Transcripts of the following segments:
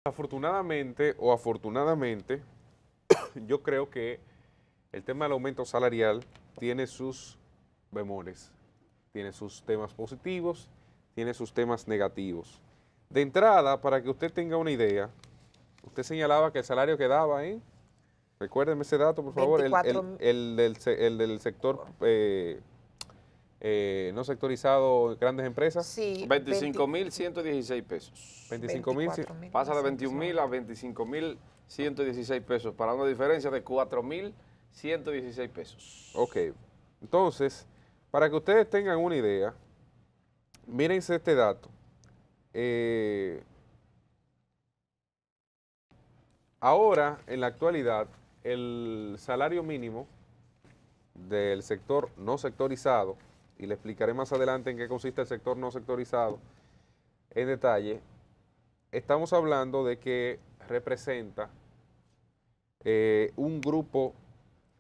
Afortunadamente o afortunadamente, yo creo que el tema del aumento salarial tiene sus bemoles, tiene sus temas positivos, tiene sus temas negativos. De entrada, para que usted tenga una idea, usted señalaba que el salario quedaba en, recuérdeme ese dato, por favor, 24. el del sector no sectorizado, grandes empresas, Sí, 25.116 pesos. 25.000. 24.000. Pasa de 21.000 a 25.116 pesos, para una diferencia de 4.116 pesos. Ok, entonces, para que ustedes tengan una idea, mírense este dato. Ahora, en la actualidad, el salario mínimo del sector no sectorizado, y le explicaré más adelante en qué consiste el sector no sectorizado en detalle, estamos hablando de que representa un grupo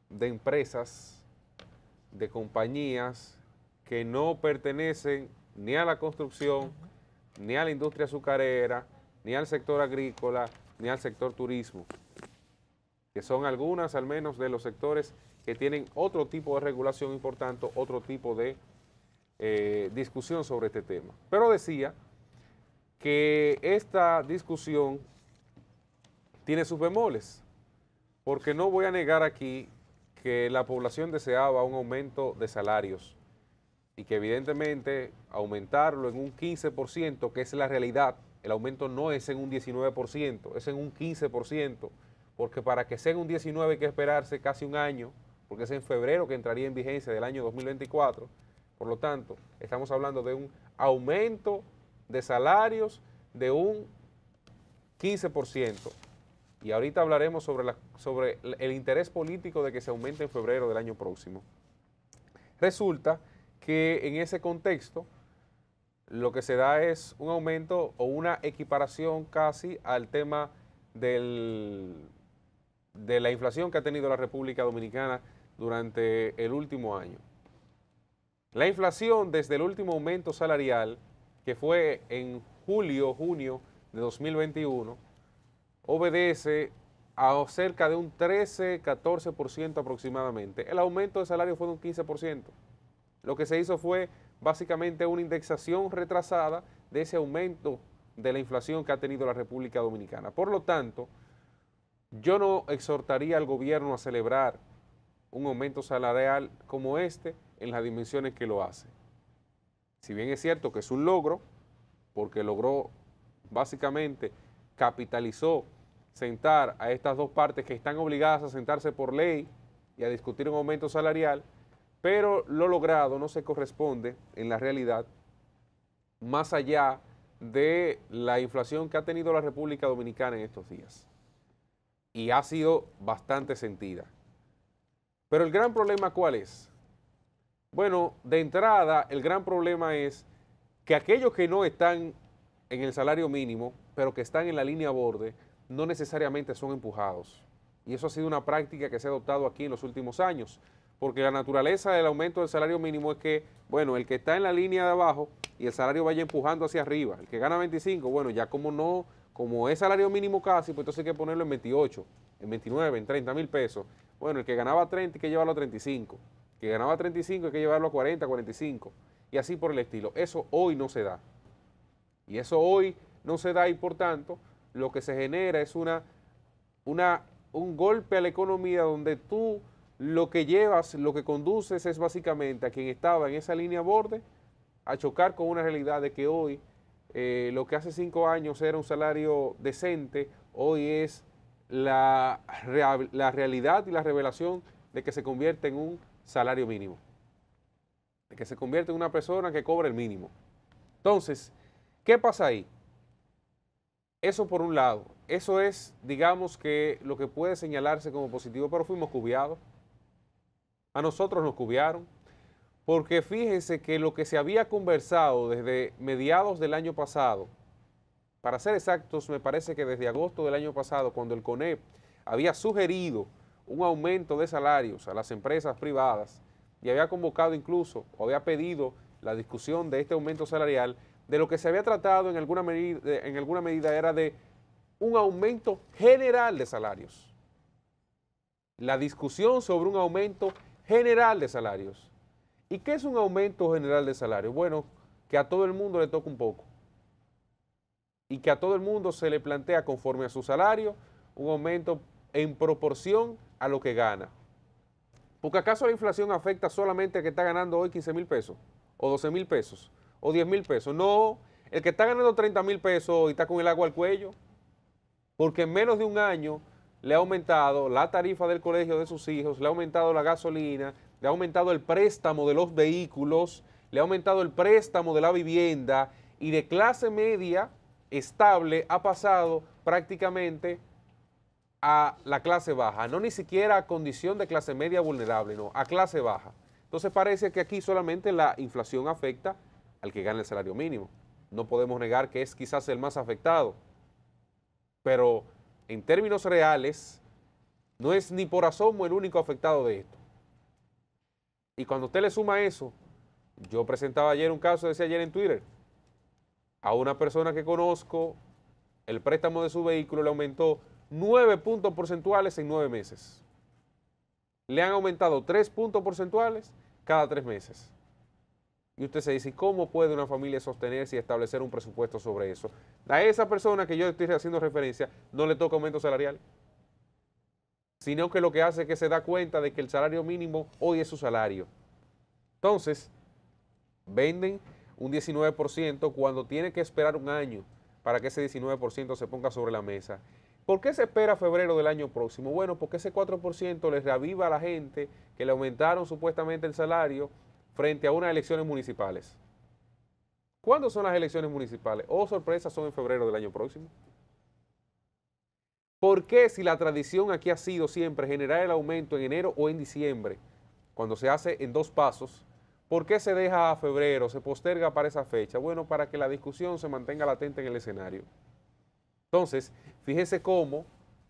de empresas, de compañías que no pertenecen ni a la construcción, ni a la industria azucarera, ni al sector agrícola, ni al sector turismo, que son algunas al menos de los sectores que tienen otro tipo de regulación y por tanto otro tipo de discusión sobre este tema. Pero decía que esta discusión tiene sus bemoles, porque no voy a negar aquí que la población deseaba un aumento de salarios y que evidentemente aumentarlo en un 15%, que es la realidad, el aumento no es en un 19%, es en un 15%, porque para que sea en un 19% hay que esperarse casi un año, porque es en febrero que entraría en vigencia del año 2024. Por lo tanto, estamos hablando de un aumento de salarios de un 15%. Y ahorita hablaremos sobre el interés político de que se aumente en febrero del año próximo. Resulta que en ese contexto lo que se da es un aumento o una equiparación casi al tema de la inflación que ha tenido la República Dominicana durante el último año. La inflación desde el último aumento salarial, que fue en junio de 2021, obedece a cerca de un 13-14% aproximadamente. El aumento de salario fue de un 15%. Lo que se hizo fue básicamente una indexación retrasada de ese aumento de la inflación que ha tenido la República Dominicana. Por lo tanto, yo no exhortaría al gobierno a celebrar un aumento salarial como este en las dimensiones que lo hace. Si bien es cierto que es un logro, porque logró básicamente capitalizó sentar a estas dos partes que están obligadas a sentarse por ley y a discutir un aumento salarial, pero lo logrado no se corresponde en la realidad más allá de la inflación que ha tenido la República Dominicana en estos días. Y ha sido bastante sentida. Pero el gran problema, ¿cuál es? Bueno, de entrada, el gran problema es que aquellos que no están en el salario mínimo, pero que están en la línea borde, no necesariamente son empujados. Y eso ha sido una práctica que se ha adoptado aquí en los últimos años, porque la naturaleza del aumento del salario mínimo es que, bueno, el que está en la línea de abajo y el salario vaya empujando hacia arriba. El que gana 25, bueno, ya como es salario mínimo casi, pues entonces hay que ponerlo en 28, en 29, en 30 mil pesos. Bueno, el que ganaba 30 hay que llevarlo a 35. El que ganaba 35 hay que llevarlo a 40, 45. Y así por el estilo. Eso hoy no se da. Y eso hoy no se da y por tanto lo que se genera es un golpe a la economía donde tú lo que llevas, lo que conduces es básicamente a quien estaba en esa línea borde a chocar con una realidad de que hoy lo que hace 5 años era un salario decente, hoy es la realidad y la revelación de que se convierte en un salario mínimo, de que se convierte en una persona que cobra el mínimo. Entonces, ¿qué pasa ahí? Eso por un lado, eso es, digamos que lo que puede señalarse como positivo, pero fuimos cubiados. A nosotros nos cubiaron, porque fíjense que lo que se había conversado desde mediados del año pasado, para ser exactos, me parece que desde agosto del año pasado, cuando el CONEP había sugerido un aumento de salarios a las empresas privadas y había convocado incluso, o había pedido la discusión de este aumento salarial, de lo que se había tratado en alguna medida era de un aumento general de salarios. La discusión sobre un aumento general de salarios. ¿Y qué es un aumento general de salarios? Bueno, que a todo el mundo le toca un poco. Y que a todo el mundo se le plantea conforme a su salario un aumento en proporción a lo que gana. Porque ¿acaso la inflación afecta solamente al que está ganando hoy 15,000 pesos? ¿O 12,000 pesos? ¿O 10,000 pesos? No, el que está ganando 30,000 pesos y está con el agua al cuello. Porque en menos de un año le ha aumentado la tarifa del colegio de sus hijos, le ha aumentado la gasolina, le ha aumentado el préstamo de los vehículos, le ha aumentado el préstamo de la vivienda y de clase media estable ha pasado prácticamente a la clase baja, no ni siquiera a condición de clase media vulnerable, no, a clase baja. Entonces parece que aquí solamente la inflación afecta al que gana el salario mínimo. No podemos negar que es quizás el más afectado, pero en términos reales no es ni por asomo el único afectado de esto. Y cuando usted le suma eso, yo presentaba ayer un caso, decía ayer en Twitter, a una persona que conozco, el préstamo de su vehículo le aumentó 9 puntos porcentuales en 9 meses. Le han aumentado 3 puntos porcentuales cada 3 meses. Y usted se dice, ¿cómo puede una familia sostenerse y establecer un presupuesto sobre eso? A esa persona que yo estoy haciendo referencia no le toca aumento salarial, sino que lo que hace es que se da cuenta de que el salario mínimo hoy es su salario. Entonces, venden un 19% cuando tiene que esperar un año para que ese 19% se ponga sobre la mesa. ¿Por qué se espera febrero del año próximo? Bueno, porque ese 4% les reaviva a la gente que le aumentaron supuestamente el salario frente a unas elecciones municipales. ¿Cuándo son las elecciones municipales? Oh, sorpresa, son en febrero del año próximo. ¿Por qué, si la tradición aquí ha sido siempre generar el aumento en enero o en diciembre, cuando se hace en 2 pasos, por qué se deja a febrero, se posterga para esa fecha? Bueno, para que la discusión se mantenga latente en el escenario. Entonces, fíjese cómo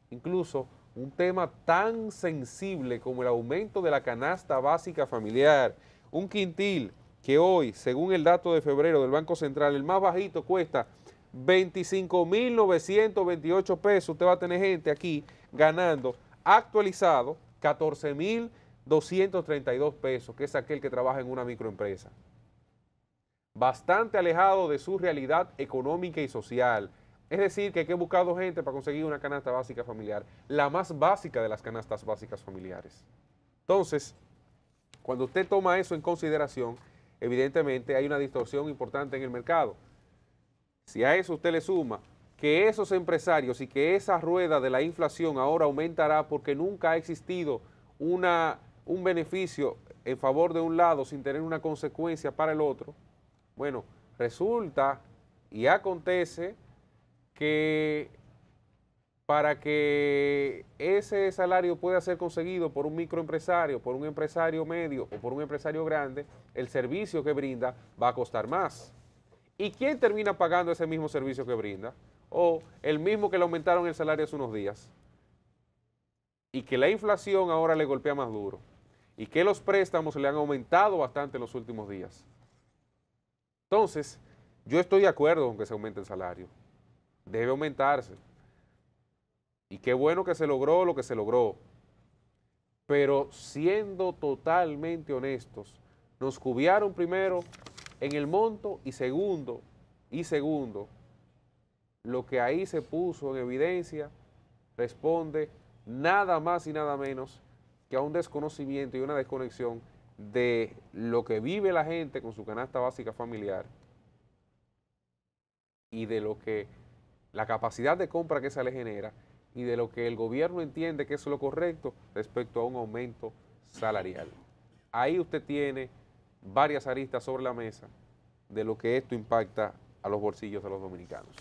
incluso un tema tan sensible como el aumento de la canasta básica familiar, un quintil que hoy, según el dato de febrero del Banco Central, el más bajito cuesta 25,928 pesos. Usted va a tener gente aquí ganando actualizado 14,232 pesos, que es aquel que trabaja en una microempresa. Bastante alejado de su realidad económica y social. Es decir, que hay que buscar gente para conseguir una canasta básica familiar, la más básica de las canastas básicas familiares. Entonces, cuando usted toma eso en consideración, evidentemente hay una distorsión importante en el mercado. Si a eso usted le suma que esos empresarios y que esa rueda de la inflación ahora aumentará porque nunca ha existido un beneficio en favor de un lado sin tener una consecuencia para el otro, bueno, resulta y acontece que para que ese salario pueda ser conseguido por un microempresario, por un empresario medio o por un empresario grande, el servicio que brinda va a costar más. ¿Y quién termina pagando ese mismo servicio que brinda? O el mismo que le aumentaron el salario hace unos días. Y que la inflación ahora le golpea más duro. Y que los préstamos le han aumentado bastante en los últimos días. Entonces, yo estoy de acuerdo con que se aumente el salario. Debe aumentarse. Y qué bueno que se logró lo que se logró. Pero siendo totalmente honestos, nos cubriaron primero en el monto y segundo, lo que ahí se puso en evidencia responde nada más y nada menos que a un desconocimiento y una desconexión de lo que vive la gente con su canasta básica familiar y de lo que la capacidad de compra que se le genera y de lo que el gobierno entiende que es lo correcto respecto a un aumento salarial. Ahí usted tiene varias aristas sobre la mesa de lo que esto impacta a los bolsillos de los dominicanos.